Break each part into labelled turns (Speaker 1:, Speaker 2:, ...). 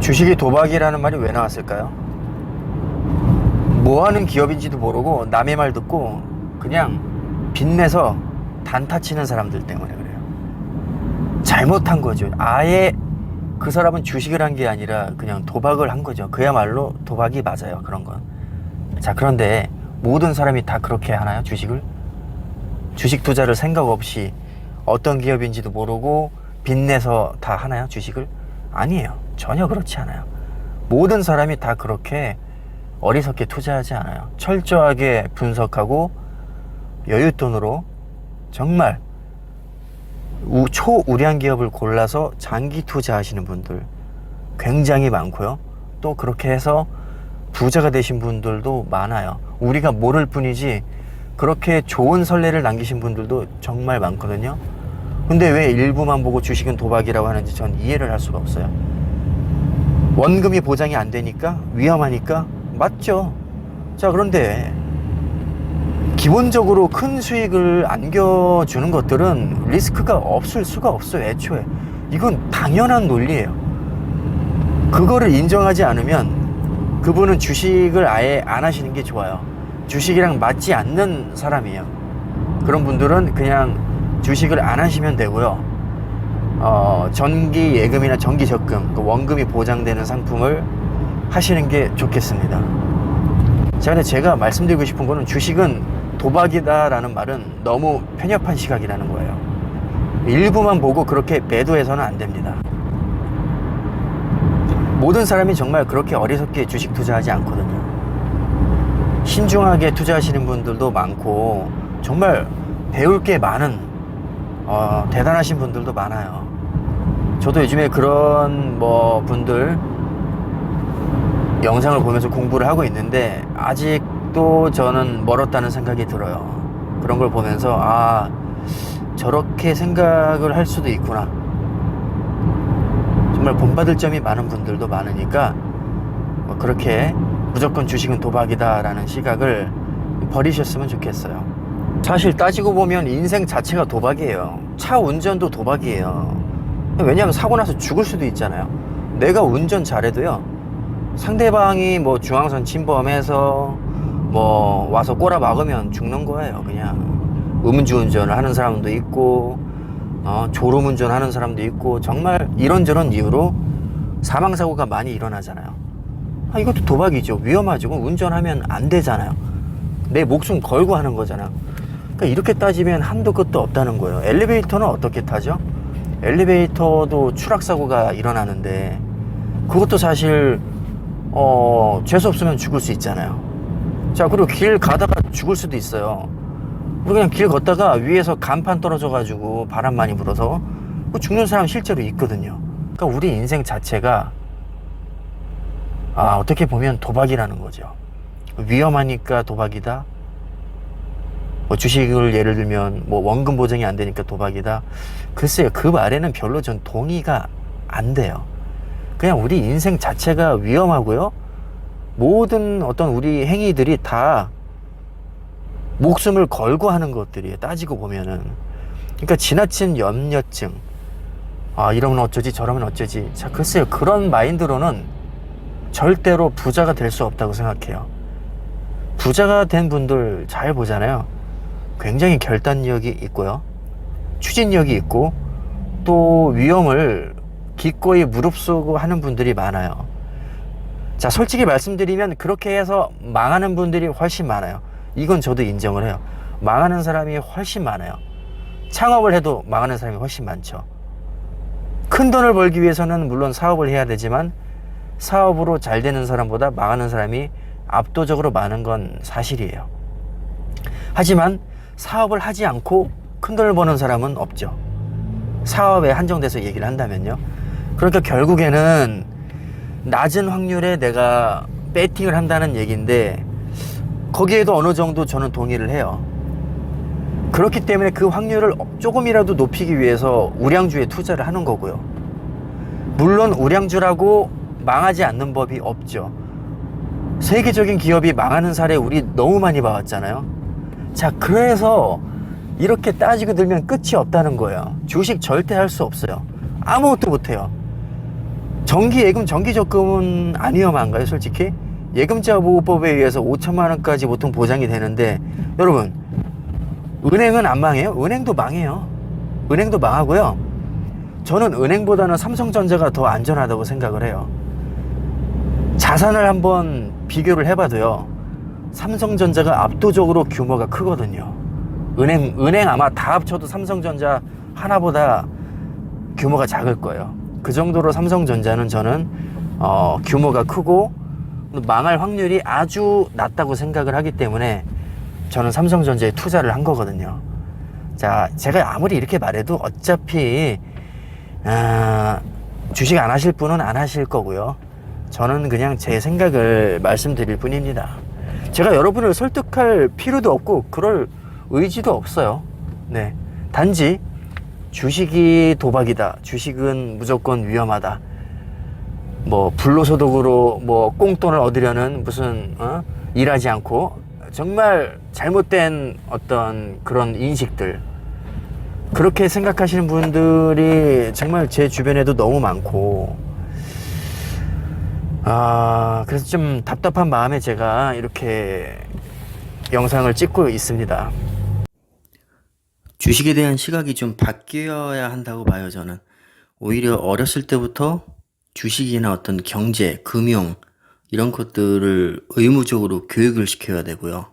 Speaker 1: 주식이 도박이라는 말이 왜 나왔을까요? 뭐 하는 기업인지도 모르고 남의 말 듣고 그냥 빚내서 단타 치는 사람들 때문에 그래요. 잘못한 거죠. 아예 그 사람은 주식을 한 게 아니라 그냥 도박을 한 거죠. 그야말로 도박이 맞아요. 그런 건. 자, 그런데 모든 사람이 다 그렇게 하나요? 주식을? 주식 투자를 생각 없이 어떤 기업인지도 모르고 빚내서 다 하나요? 주식을? 아니에요. 전혀 그렇지 않아요. 모든 사람이 다 그렇게 어리석게 투자하지 않아요. 철저하게 분석하고 여윳돈으로 정말 초우량 기업을 골라서 장기 투자하시는 분들 굉장히 많고요. 또 그렇게 해서 부자가 되신 분들도 많아요. 우리가 모를 뿐이지 그렇게 좋은 선례를 남기신 분들도 정말 많거든요. 근데 왜 일부만 보고 주식은 도박이라고 하는지 전 이해를 할 수가 없어요. 원금이 보장이 안 되니까? 위험하니까? 맞죠. 자, 그런데 기본적으로 큰 수익을 안겨주는 것들은 리스크가 없을 수가 없어요. 애초에 이건 당연한 논리예요. 그거를 인정하지 않으면 그분은 주식을 아예 안 하시는 게 좋아요. 주식이랑 맞지 않는 사람이에요. 그런 분들은 그냥 주식을 안 하시면 되고요. 전기 예금이나 전기 적금, 원금이 보장되는 상품을 하시는 게 좋겠습니다. 자, 근데 제가 말씀드리고 싶은 거는 주식은 도박이다라는 말은 너무 편협한 시각이라는 거예요. 일부만 보고 그렇게 매도해서는 안 됩니다. 모든 사람이 정말 그렇게 어리석게 주식 투자하지 않거든요. 신중하게 투자하시는 분들도 많고 정말 배울 게 많은 대단하신 분들도 많아요. 저도 요즘에 그런 분들 영상을 보면서 공부를 하고 있는데 아직도 저는 멀었다는 생각이 들어요. 그런 걸 보면서 저렇게 생각을 할 수도 있구나. 정말 본받을 점이 많은 분들도 많으니까 그렇게 무조건 주식은 도박이다 라는 시각을 버리셨으면 좋겠어요. 사실 따지고 보면 인생 자체가 도박이에요. 차 운전도 도박이에요. 왜냐하면 사고 나서 죽을 수도 있잖아요. 내가 운전 잘해도요, 상대방이 중앙선 침범해서 와서 꼬라 박으면 죽는 거예요. 그냥 음주운전을 하는 사람도 있고 졸음운전 하는 사람도 있고 정말 이런저런 이유로 사망사고가 많이 일어나잖아요. 이것도 도박이죠. 위험하죠. 운전하면 안 되잖아요. 내 목숨 걸고 하는 거잖아요. 그러니까 이렇게 따지면 한도 끝도 없다는 거예요. 엘리베이터는 어떻게 타죠? 엘리베이터도 추락사고가 일어나는데 그것도 사실 재수 없으면 죽을 수 있잖아요. 자, 그리고 길 가다가 죽을 수도 있어요. 우리 그냥 길 걷다가 위에서 간판 떨어져 가지고 바람 많이 불어서 죽는 사람 실제로 있거든요. 그러니까 우리 인생 자체가 어떻게 보면 도박이라는 거죠. 위험하니까 도박이다. 주식을 예를 들면 원금 보장이 안 되니까 도박이다. 글쎄요, 그 말에는 별로 전 동의가 안 돼요. 그냥 우리 인생 자체가 위험하고요. 모든 어떤 우리 행위들이 다 목숨을 걸고 하는 것들이에요. 따지고 보면은. 그러니까 지나친 염려증. 이러면 어쩌지 저러면 어쩌지. 자, 글쎄요, 그런 마인드로는 절대로 부자가 될 수 없다고 생각해요. 부자가 된 분들 잘 보잖아요. 굉장히 결단력이 있고요. 추진력이 있고 또 위험을 기꺼이 무릅쓰고 하는 분들이 많아요. 자, 솔직히 말씀드리면 그렇게 해서 망하는 분들이 훨씬 많아요. 이건 저도 인정을 해요. 망하는 사람이 훨씬 많아요. 창업을 해도 망하는 사람이 훨씬 많죠. 큰 돈을 벌기 위해서는 물론 사업을 해야 되지만 사업으로 잘 되는 사람보다 망하는 사람이 압도적으로 많은 건 사실이에요. 하지만 사업을 하지 않고 큰 돈을 버는 사람은 없죠. 사업에 한정돼서 얘기를 한다면요. 그러니까 결국에는 낮은 확률에 내가 배팅을 한다는 얘기인데 거기에도 어느 정도 저는 동의를 해요. 그렇기 때문에 그 확률을 조금이라도 높이기 위해서 우량주에 투자를 하는 거고요. 물론 우량주라고 망하지 않는 법이 없죠. 세계적인 기업이 망하는 사례 우리 너무 많이 봐왔잖아요. 자, 그래서 이렇게 따지고 들면 끝이 없다는 거예요. 주식 절대 할 수 없어요. 아무것도 못해요. 정기예금, 정기적금은 안 위험한가요, 솔직히? 예금자 보호법에 의해서 5천만 원까지 보통 보장이 되는데, 여러분, 은행은 안 망해요? 은행도 망해요. 은행도 망하고요. 저는 은행보다는 삼성전자가 더 안전하다고 생각을 해요. 자산을 한번 비교를 해봐도요, 삼성전자가 압도적으로 규모가 크거든요. 은행 아마 다 합쳐도 삼성전자 하나보다 규모가 작을 거예요. 그 정도로 삼성전자는 저는 규모가 크고 망할 확률이 아주 낮다고 생각을 하기 때문에 저는 삼성전자에 투자를 한 거거든요. 자, 제가 아무리 이렇게 말해도 어차피 주식 안 하실 분은 안 하실 거고요. 저는 그냥 제 생각을 말씀드릴 뿐입니다. 제가 여러분을 설득할 필요도 없고 그럴 의지도 없어요. 네, 단지 주식이 도박이다, 주식은 무조건 위험하다, 뭐 불로소득으로 뭐 꽁돈을 얻으려는 무슨 일하지 않고 정말 잘못된 어떤 그런 인식들, 그렇게 생각하시는 분들이 정말 제 주변에도 너무 많고, 그래서 좀 답답한 마음에 제가 이렇게 영상을 찍고 있습니다. 주식에 대한 시각이 좀 바뀌어야 한다고 봐요, 저는. 오히려 어렸을 때부터 주식이나 어떤 경제, 금융 이런 것들을 의무적으로 교육을 시켜야 되고요.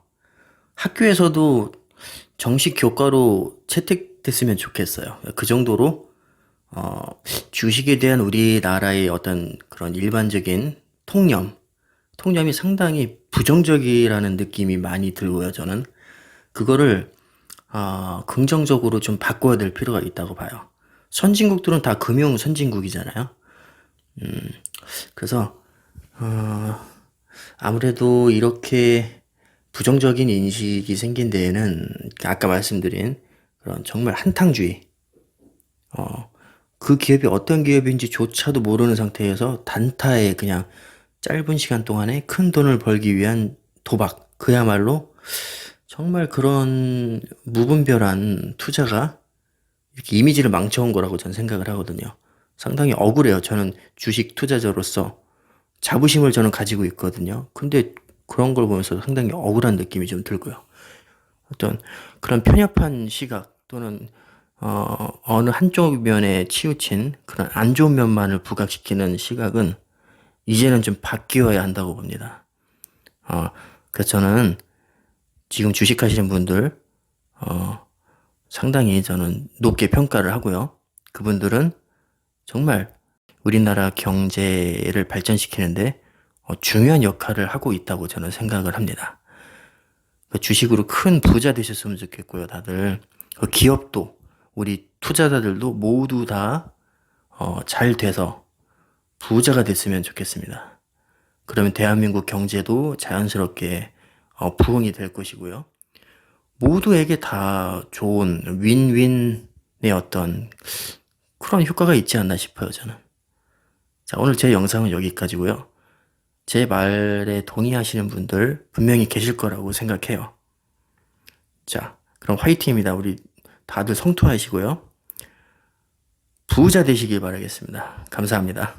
Speaker 1: 학교에서도 정식 교과로 채택됐으면 좋겠어요. 그 정도로 주식에 대한 우리나라의 어떤 그런 일반적인 통념이 상당히 부정적이라는 느낌이 많이 들고요. 저는 그거를 긍정적으로 좀 바꿔야 될 필요가 있다고 봐요. 선진국들은 다 금융 선진국이잖아요. 그래서 아무래도 이렇게 부정적인 인식이 생긴 데에는 아까 말씀드린 그런 정말 한탕주의, 그 기업이 어떤 기업인지 조차도 모르는 상태에서 단타에 그냥 짧은 시간 동안에 큰 돈을 벌기 위한 도박, 그야말로 정말 그런 무분별한 투자가 이렇게 이미지를 망쳐온 거라고 저는 생각을 하거든요. 상당히 억울해요. 저는 주식 투자자로서 자부심을 저는 가지고 있거든요. 근데 그런 걸 보면서 상당히 억울한 느낌이 좀 들고요. 어떤 그런 편협한 시각 또는 어느 한쪽 면에 치우친 그런 안 좋은 면만을 부각시키는 시각은 이제는 좀 바뀌어야 한다고 봅니다. 그래서 저는 지금 주식하시는 분들 상당히 저는 높게 평가를 하고요. 그분들은 정말 우리나라 경제를 발전시키는데 중요한 역할을 하고 있다고 저는 생각을 합니다. 주식으로 큰 부자 되셨으면 좋겠고요. 다들 기업도 우리 투자자들도 모두 다 잘 돼서 부자가 됐으면 좋겠습니다. 그러면 대한민국 경제도 자연스럽게 부흥이 될 것이고요. 모두에게 다 좋은 윈윈의 어떤 그런 효과가 있지 않나 싶어요, 저는. 자, 오늘 제 영상은 여기까지고요. 제 말에 동의하시는 분들 분명히 계실 거라고 생각해요. 자, 그럼 화이팅입니다. 우리 다들 성투하시고요. 부자 되시길 바라겠습니다. 감사합니다.